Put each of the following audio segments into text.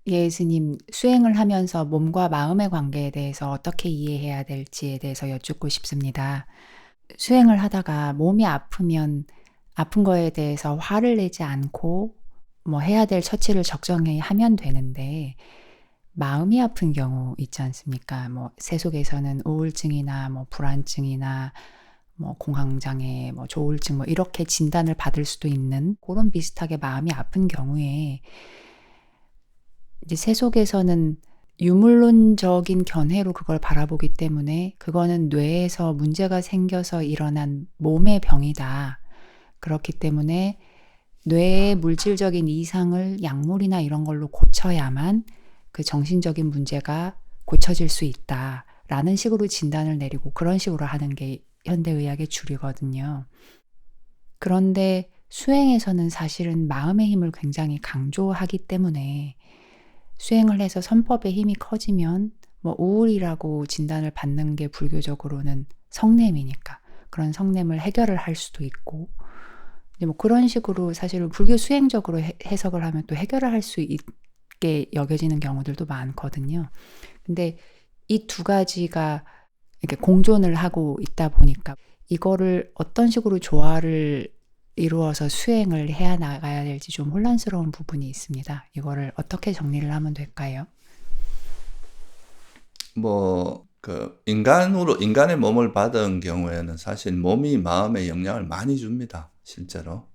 예수님, 수행을 하면서 몸과 마음의 관계에 대해서 어떻게 이해해야 될지에 대해서 여쭙고 싶습니다. 수행을 하다가 몸이 아프면 아픈 거에 대해서 화를 내지 않고 뭐 해야 될 처치를 적정히 하면 되는데, 마음이 아픈 경우 있지 않습니까? 뭐 세속에서는 우울증이나 뭐 불안증이나 뭐 공황장애, 뭐 조울증 뭐 이렇게 진단을 받을 수도 있는 그런 비슷하게 마음이 아픈 경우에 이제 세속에서는 유물론적인 견해로 그걸 바라보기 때문에 그거는 뇌에서 문제가 생겨서 일어난 몸의 병이다. 그렇기 때문에 뇌의 물질적인 이상을 약물이나 이런 걸로 고쳐야만 그 정신적인 문제가 고쳐질 수 있다라는 식으로 진단을 내리고 그런 식으로 하는 게 현대의학의 주류거든요. 그런데 수행에서는 사실은 마음의 힘을 굉장히 강조하기 때문에 수행을 해서 선법의 힘이 커지면 뭐 우울이라고 진단을 받는 게 불교적으로는 성냄이니까 그런 성냄을 해결을 할 수도 있고, 이제 뭐 그런 식으로 사실은 불교 수행적으로 해석을 하면 또 해결을 할 수 있게 여겨지는 경우들도 많거든요. 근데 이 두 가지가 이렇게 공존을 하고 있다 보니까 이거를 어떤 식으로 조화를 이루어서 수행을 해야 나가야 될지 좀 혼란스러운 부분이 있습니다. 이거를 어떻게 정리를 하면 될까요? 인간의 몸을 받은 경우에는 사실 몸이 마음에 영향을 많이 줍니다. 실제로.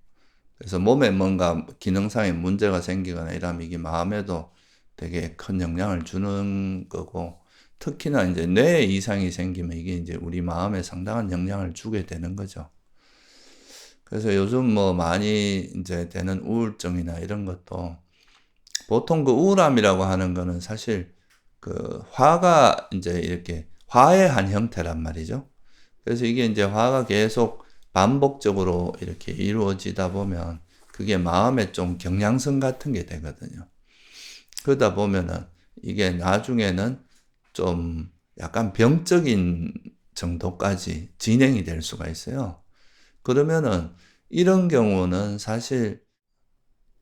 그래서 몸에 뭔가 기능상의 문제가 생기거나 이러면 이게 마음에도 되게 큰 영향을 주는 거고, 특히나 이제 뇌에 이상이 생기면 이게 이제 우리 마음에 상당한 영향을 주게 되는 거죠. 그래서 요즘 뭐 많이 이제 되는 우울증이나 이런 것도 보통 그 우울함이라고 하는 거는 사실 그 화가 이제 이렇게 화해한 형태란 말이죠. 그래서 이게 이제 화가 계속 반복적으로 이렇게 이루어지다 보면 그게 마음에 좀 경향성 같은 게 되거든요. 그러다 보면은 이게 나중에는 좀 약간 병적인 정도까지 진행이 될 수가 있어요. 그러면은 이런 경우는 사실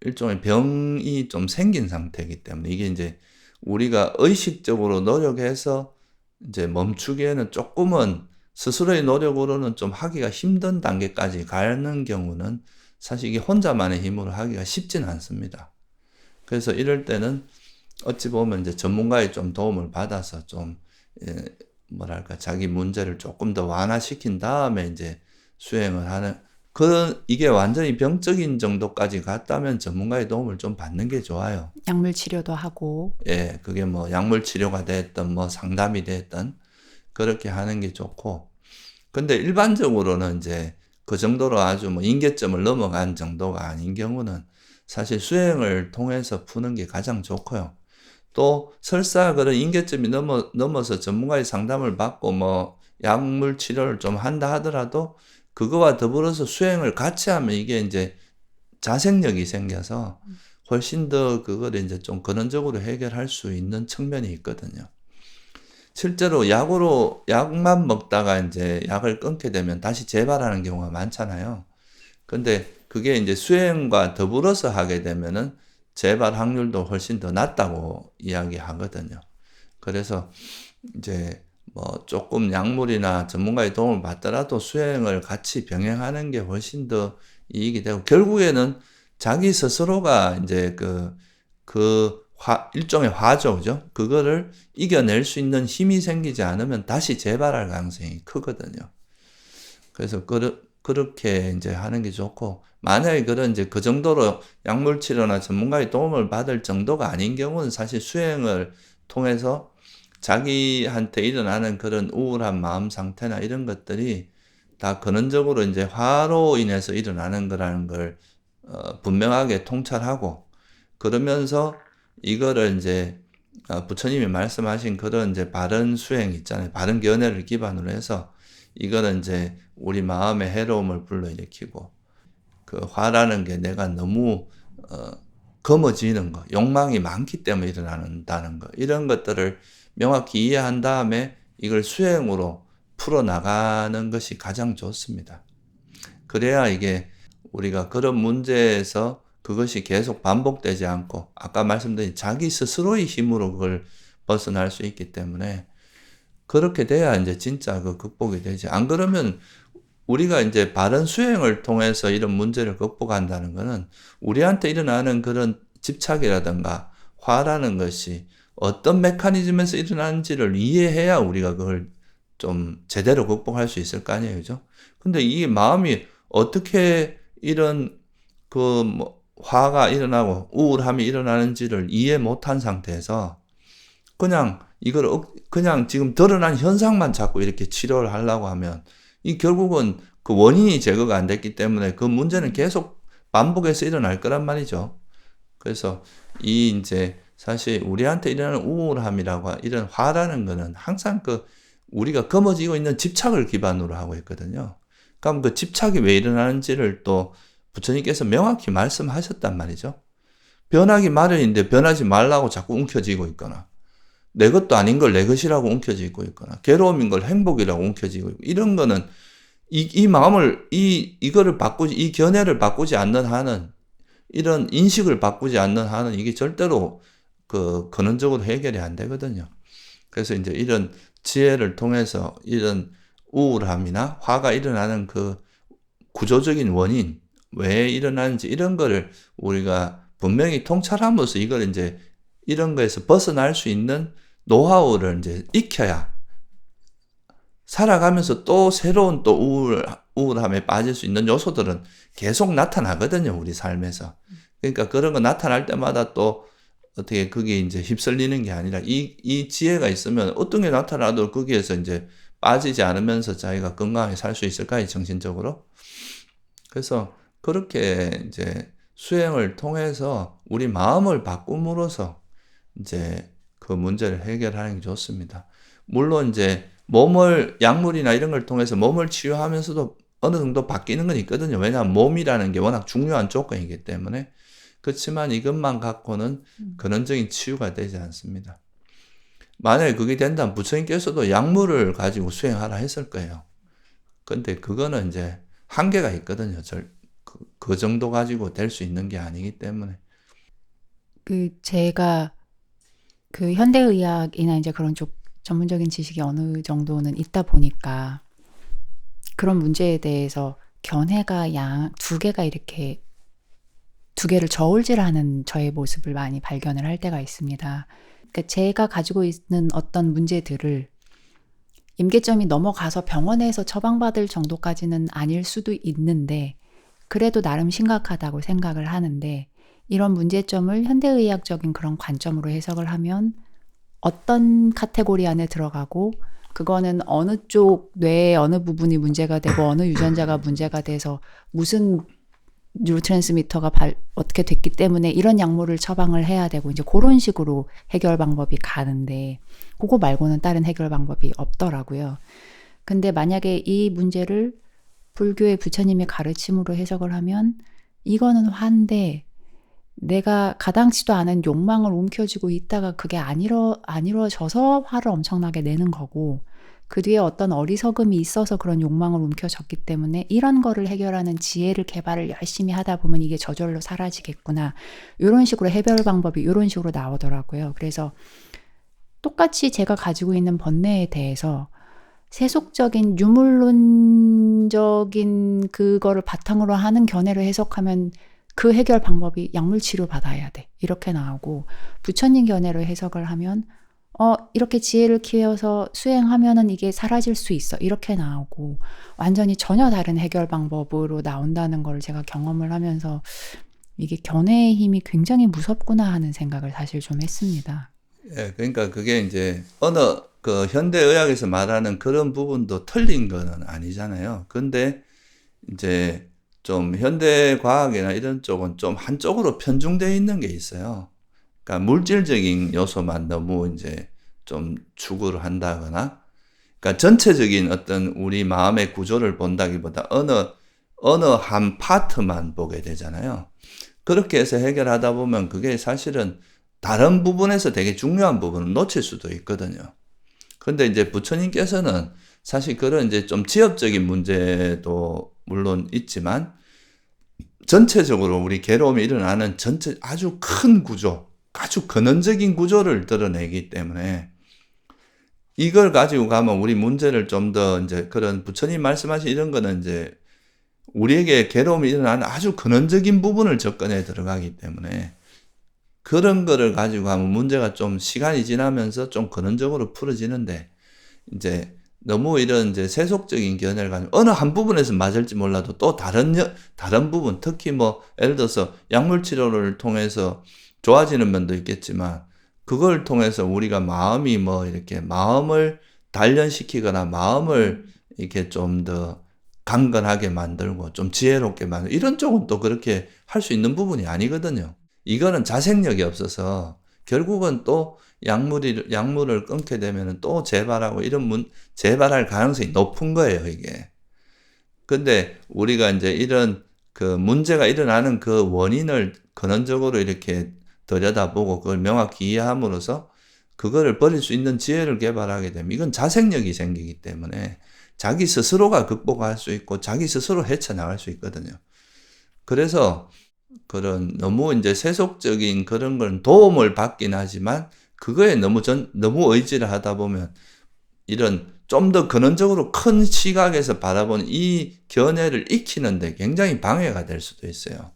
일종의 병이 좀 생긴 상태이기 때문에 이게 이제 우리가 의식적으로 노력해서 이제 멈추기에는 조금은 스스로의 노력으로는 좀 하기가 힘든 단계까지 가는 경우는 사실 이게 혼자만의 힘으로 하기가 쉽진 않습니다. 그래서 이럴 때는 어찌 보면 이제 전문가의 좀 도움을 받아서 좀, 예, 뭐랄까, 자기 문제를 조금 더 완화시킨 다음에 이제 수행을 하는, 이게 완전히 병적인 정도까지 갔다면 전문가의 도움을 좀 받는 게 좋아요. 약물 치료도 하고. 예, 그게 뭐 약물 치료가 됐든 뭐 상담이 됐든 그렇게 하는 게 좋고. 근데 일반적으로는 이제 그 정도로 아주 뭐 임계점을 넘어간 정도가 아닌 경우는 사실 수행을 통해서 푸는 게 가장 좋고요. 또 설사 그런 임계점이 넘어서 전문가의 상담을 받고 뭐 약물 치료를 좀 한다 하더라도 그거와 더불어서 수행을 같이 하면 이게 이제 자생력이 생겨서 훨씬 더 그걸 이제 좀 근원적으로 해결할 수 있는 측면이 있거든요. 실제로 약만 먹다가 이제 약을 끊게 되면 다시 재발하는 경우가 많잖아요. 근데 그게 이제 수행과 더불어서 하게 되면은 재발 확률도 훨씬 더 낮다고 이야기하거든요. 그래서 이제 뭐 조금 약물이나 전문가의 도움을 받더라도 수행을 같이 병행하는 게 훨씬 더 이익이 되고, 결국에는 자기 스스로가 이제 일종의 화죠, 그죠? 그거를 이겨낼 수 있는 힘이 생기지 않으면 다시 재발할 가능성이 크거든요. 그래서 그렇게 이제 하는 게 좋고, 만약에 그런 이제 그 정도로 약물 치료나 전문가의 도움을 받을 정도가 아닌 경우는 사실 수행을 통해서 자기한테 일어나는 그런 우울한 마음 상태나 이런 것들이 다 근원적으로 이제 화로 인해서 일어나는 거라는 걸 분명하게 통찰하고, 그러면서 이거를 이제 부처님이 말씀하신 그런 이제 바른 수행 있잖아요. 바른 견해를 기반으로 해서 이거는 이제 우리 마음의 해로움을 불러일으키고, 그 화라는 게 내가 너무 어, 검어지는 거, 욕망이 많기 때문에 일어난다는 거, 이런 것들을 명확히 이해한 다음에 이걸 수행으로 풀어나가는 것이 가장 좋습니다. 그래야 이게 우리가 그런 문제에서 그것이 계속 반복되지 않고 아까 말씀드린 자기 스스로의 힘으로 그걸 벗어날 수 있기 때문에 그렇게 돼야 이제 진짜 그 극복이 되지. 안 그러면 우리가 이제 바른 수행을 통해서 이런 문제를 극복한다는 거는 우리한테 일어나는 그런 집착이라든가 화라는 것이 어떤 메커니즘에서 일어나는지를 이해해야 우리가 그걸 좀 제대로 극복할 수 있을 거 아니에요, 그죠? 근데 이 마음이 어떻게 이런 뭐 화가 일어나고 우울함이 일어나는지를 이해 못한 상태에서 그냥 이걸 그냥 지금 드러난 현상만 자꾸 이렇게 치료를 하려고 하면 이 결국은 그 원인이 제거가 안 됐기 때문에 그 문제는 계속 반복해서 일어날 거란 말이죠. 그래서 이 이제 사실 우리한테 일어나는 우울함이라고 이런 화라는 거는 항상 그 우리가 거머쥐고 있는 집착을 기반으로 하고 있거든요. 그럼 그 집착이 왜 일어나는지를 또 부처님께서 명확히 말씀하셨단 말이죠. 변하기 마련인데 변하지 말라고 자꾸 움켜쥐고 있거나 내 것도 아닌 걸 내 것이라고 움켜쥐고 있거나 괴로움인 걸 행복이라고 움켜쥐고 있고 이런 거는 이 마음을 이거를 바꾸지 이 견해를 바꾸지 않는 한은 이런 인식을 바꾸지 않는 한은 이게 절대로 그 근원적으로 해결이 안 되거든요. 그래서 이제 이런 지혜를 통해서 이런 우울함이나 화가 일어나는 그 구조적인 원인 왜 일어나는지 이런 거를 우리가 분명히 통찰함으로써 이걸 이제 이런 거에서 벗어날 수 있는 노하우를 이제 익혀야 살아가면서 또 새로운 또 우울함에 빠질 수 있는 요소들은 계속 나타나거든요, 우리 삶에서. 그러니까 그런 거 나타날 때마다 또 어떻게 그게 이제 휩쓸리는 게 아니라 이 지혜가 있으면 어떤 게 나타나도 거기에서 이제 빠지지 않으면서 자기가 건강하게 살 수 있을까요, 정신적으로? 그래서 그렇게 이제 수행을 통해서 우리 마음을 바꿈으로써 이제 그 문제를 해결하는 게 좋습니다. 물론 이제 몸을 약물이나 이런 걸 통해서 몸을 치유하면서도 어느 정도 바뀌는 건 있거든요. 왜냐하면 몸이라는 게 워낙 중요한 조건이기 때문에. 그렇지만 이것만 갖고는 근원적인 치유가 되지 않습니다. 만약에 그게 된다면 부처님께서도 약물을 가지고 수행하라 했을 거예요. 근데 그거는 이제 한계가 있거든요. 그 정도 가지고 될 수 있는 게 아니기 때문에. 제가 그 현대의학이나 이제 그런 쪽 전문적인 지식이 어느 정도는 있다 보니까 그런 문제에 대해서 견해가 두 개가 이렇게 두 개를 저울질하는 저의 모습을 많이 발견을 할 때가 있습니다. 그러니까 제가 가지고 있는 어떤 문제들을 임계점이 넘어가서 병원에서 처방받을 정도까지는 아닐 수도 있는데 그래도 나름 심각하다고 생각을 하는데 이런 문제점을 현대의학적인 그런 관점으로 해석을 하면 어떤 카테고리 안에 들어가고 그거는 어느 쪽 뇌의 어느 부분이 문제가 되고 어느 유전자가 문제가 돼서 무슨 뉴로트랜스미터가 어떻게 됐기 때문에 이런 약물을 처방을 해야 되고 이제 그런 식으로 해결 방법이 가는데 그거 말고는 다른 해결 방법이 없더라고요. 근데 만약에 이 문제를 불교의 부처님의 가르침으로 해석을 하면 이거는 화인데 내가 가당치도 않은 욕망을 움켜쥐고 있다가 그게 안 이루어져서 화를 엄청나게 내는 거고 그 뒤에 어떤 어리석음이 있어서 그런 욕망을 움켜쥐기 때문에 이런 거를 해결하는 지혜를 개발을 열심히 하다 보면 이게 저절로 사라지겠구나. 이런 식으로 해결 방법이 이런 식으로 나오더라고요. 그래서 똑같이 제가 가지고 있는 번뇌에 대해서 세속적인 유물론적인 그거를 바탕으로 하는 견해를 해석하면 그 해결 방법이 약물 치료 받아야 돼. 이렇게 나오고 부처님 견해로 해석을 하면 이렇게 지혜를 키워서 수행하면은 이게 사라질 수 있어. 이렇게 나오고 완전히 전혀 다른 해결 방법으로 나온다는 걸 제가 경험을 하면서 이게 견해의 힘이 굉장히 무섭구나 하는 생각을 사실 좀 했습니다. 예, 그러니까 그게 이제 어느 그 현대의학에서 말하는 그런 부분도 틀린 거는 아니잖아요. 근데 이제 좀 현대과학이나 이런 쪽은 좀 한쪽으로 편중되어 있는 게 있어요. 그러니까 물질적인 요소만 너무 이제 좀 추구를 한다거나, 그러니까 전체적인 어떤 우리 마음의 구조를 본다기보다 어느 한 파트만 보게 되잖아요. 그렇게 해서 해결하다 보면 그게 사실은 다른 부분에서 되게 중요한 부분을 놓칠 수도 있거든요. 근데 이제 부처님께서는 사실 그런 이제 좀 지엽적인 문제도 물론 있지만 전체적으로 우리 괴로움이 일어나는 아주 큰 구조, 아주 근원적인 구조를 드러내기 때문에 이걸 가지고 가면 우리 문제를 좀 더 이제 그런 부처님 말씀하신 이런 거는 이제 우리에게 괴로움이 일어나는 아주 근원적인 부분을 접근해 들어가기 때문에 그런 거를 가지고 하면 문제가 좀 시간이 지나면서 좀 근원적으로 풀어지는데 이제 너무 이런 이제 세속적인 견해를 가지고 어느 한 부분에서 맞을지 몰라도 또 다른 부분, 특히 뭐 예를 들어서 약물 치료를 통해서 좋아지는 면도 있겠지만 그걸 통해서 우리가 마음이 뭐 이렇게 마음을 단련시키거나 마음을 이렇게 좀 더 강건하게 만들고 좀 지혜롭게 만들고 이런 쪽은 또 그렇게 할 수 있는 부분이 아니거든요. 이거는 자생력이 없어서 결국은 또 약물을 끊게 되면은 또 재발하고 재발할 가능성이 높은 거예요, 이게. 근데 우리가 이제 이런 그 문제가 일어나는 그 원인을 근원적으로 이렇게 들여다보고 그걸 명확히 이해함으로써 그거를 버릴 수 있는 지혜를 개발하게 되면 이건 자생력이 생기기 때문에 자기 스스로가 극복할 수 있고 자기 스스로 헤쳐나갈 수 있거든요. 그래서 그런 너무 이제 세속적인 그런 건 도움을 받긴 하지만 그거에 너무 의지를 하다 보면 이런 좀 더 근원적으로 큰 시각에서 바라보는 이 견해를 익히는데 굉장히 방해가 될 수도 있어요.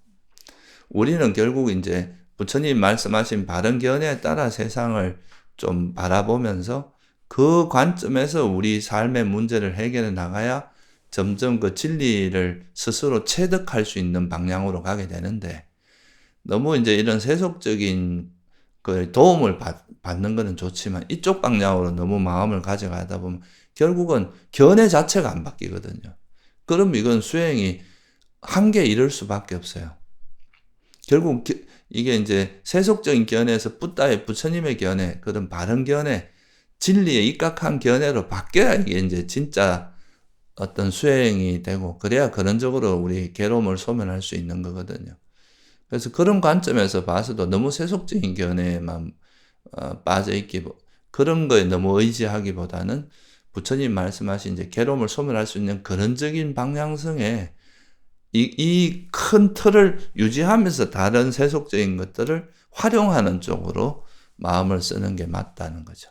우리는 결국 이제 부처님 말씀하신 바른 견해에 따라 세상을 좀 바라보면서 그 관점에서 우리 삶의 문제를 해결해 나가야 점점 그 진리를 스스로 체득할 수 있는 방향으로 가게 되는데 너무 이제 이런 세속적인 그 도움을 받는 거는 좋지만 이쪽 방향으로 너무 마음을 가져가다 보면 결국은 견해 자체가 안 바뀌거든요. 그럼 이건 수행이 한계에 이를 수밖에 없어요. 결국 이게 이제 세속적인 견해에서 붓다의 부처님의 견해, 그런 바른 견해, 진리에 입각한 견해로 바뀌어야 이게 이제 진짜 어떤 수행이 되고 그래야 근원적으로 우리 괴로움을 소멸할 수 있는 거거든요. 그래서 그런 관점에서 봐서도 너무 세속적인 견해에만 그런 거에 너무 의지하기보다는 부처님 말씀하신 이제 괴로움을 소멸할 수 있는 근원적인 방향성에 이 큰 틀을 유지하면서 다른 세속적인 것들을 활용하는 쪽으로 마음을 쓰는 게 맞다는 거죠.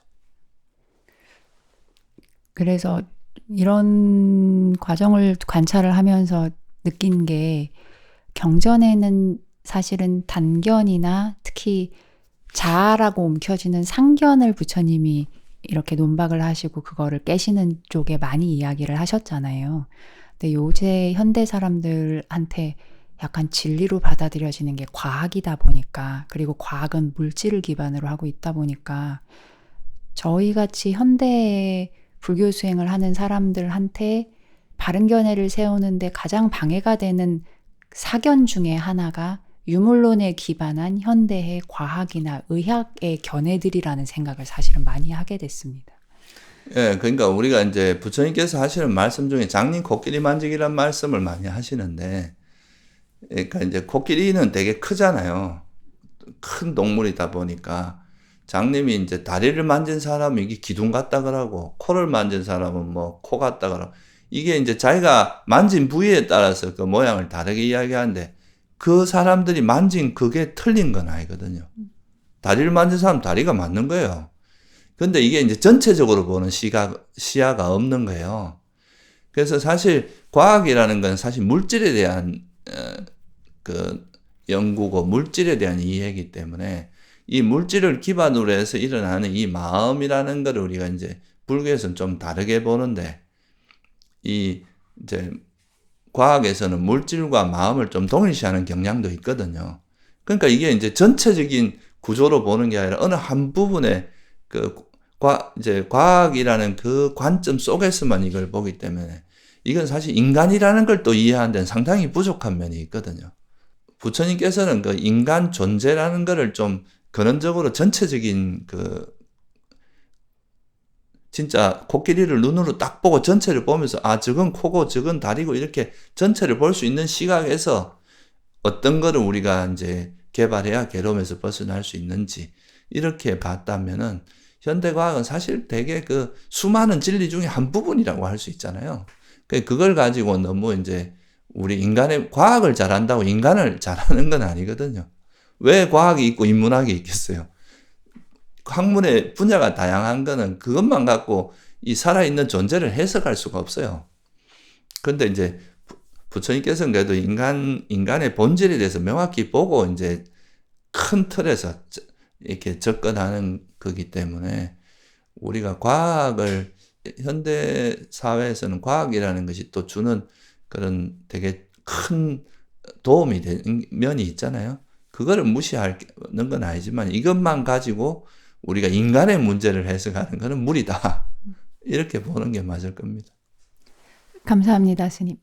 그래서 이런 과정을 관찰을 하면서 느낀 게 경전에는 사실은 단견이나 특히 자아라고 움켜쥐는 상견을 부처님이 이렇게 논박을 하시고 그거를 깨시는 쪽에 많이 이야기를 하셨잖아요. 근데 요새 현대 사람들한테 약간 진리로 받아들여지는 게 과학이다 보니까, 그리고 과학은 물질을 기반으로 하고 있다 보니까 저희 같이 현대 불교 수행을 하는 사람들한테 바른 견해를 세우는데 가장 방해가 되는 사견 중에 하나가 유물론에 기반한 현대의 과학이나 의학의 견해들이라는 생각을 사실은 많이 하게 됐습니다. 예, 그러니까 우리가 이제 부처님께서 하시는 말씀 중에 장님 코끼리 만지기란 말씀을 많이 하시는데, 그러니까 이제 코끼리는 되게 크잖아요. 큰 동물이다 보니까 장님이 이제 다리를 만진 사람은 이게 기둥 같다 그러고 코를 만진 사람은 뭐 코 같다 그러고 이게 이제 자기가 만진 부위에 따라서 그 모양을 다르게 이야기하는데 그 사람들이 만진 그게 틀린 건 아니거든요. 다리를 만진 사람 다리가 맞는 거예요. 근데 이게 이제 전체적으로 보는 시야가 없는 거예요. 그래서 사실 과학이라는 건 사실 물질에 대한 그 연구고 물질에 대한 이해이기 때문에 이 물질을 기반으로 해서 일어나는 이 마음이라는 걸 우리가 이제 불교에서는 좀 다르게 보는데 이 이제 과학에서는 물질과 마음을 좀 동일시하는 경향도 있거든요. 그러니까 이게 이제 전체적인 구조로 보는 게 아니라 어느 한 부분의 이제 과학이라는 그 관점 속에서만 이걸 보기 때문에 이건 사실 인간이라는 걸 또 이해하는 데는 상당히 부족한 면이 있거든요. 부처님께서는 그 인간 존재라는 거를 좀 근원적으로 전체적인 진짜 코끼리를 눈으로 딱 보고 전체를 보면서 저건 코고 저건 다리고 이렇게 전체를 볼 수 있는 시각에서 어떤 거를 우리가 이제 개발해야 괴로움에서 벗어날 수 있는지 이렇게 봤다면은 현대과학은 사실 되게 그 수많은 진리 중에 한 부분이라고 할 수 있잖아요. 그걸 가지고 너무 이제 우리 인간의 과학을 잘한다고 인간을 잘하는 건 아니거든요. 왜 과학이 있고 인문학이 있겠어요? 학문의 분야가 다양한 거는 그것만 갖고 이 살아있는 존재를 해석할 수가 없어요. 그런데 이제 부처님께서는 그래도 인간의 본질에 대해서 명확히 보고 이제 큰 틀에서 이렇게 접근하는 거기 때문에 우리가 과학을 현대 사회에서는 과학이라는 것이 또 주는 그런 되게 큰 도움이 되는 면이 있잖아요. 그거를 무시하는 건 아니지만 이것만 가지고 우리가 인간의 문제를 해석하는 것은 무리다. 이렇게 보는 게 맞을 겁니다. 감사합니다, 스님.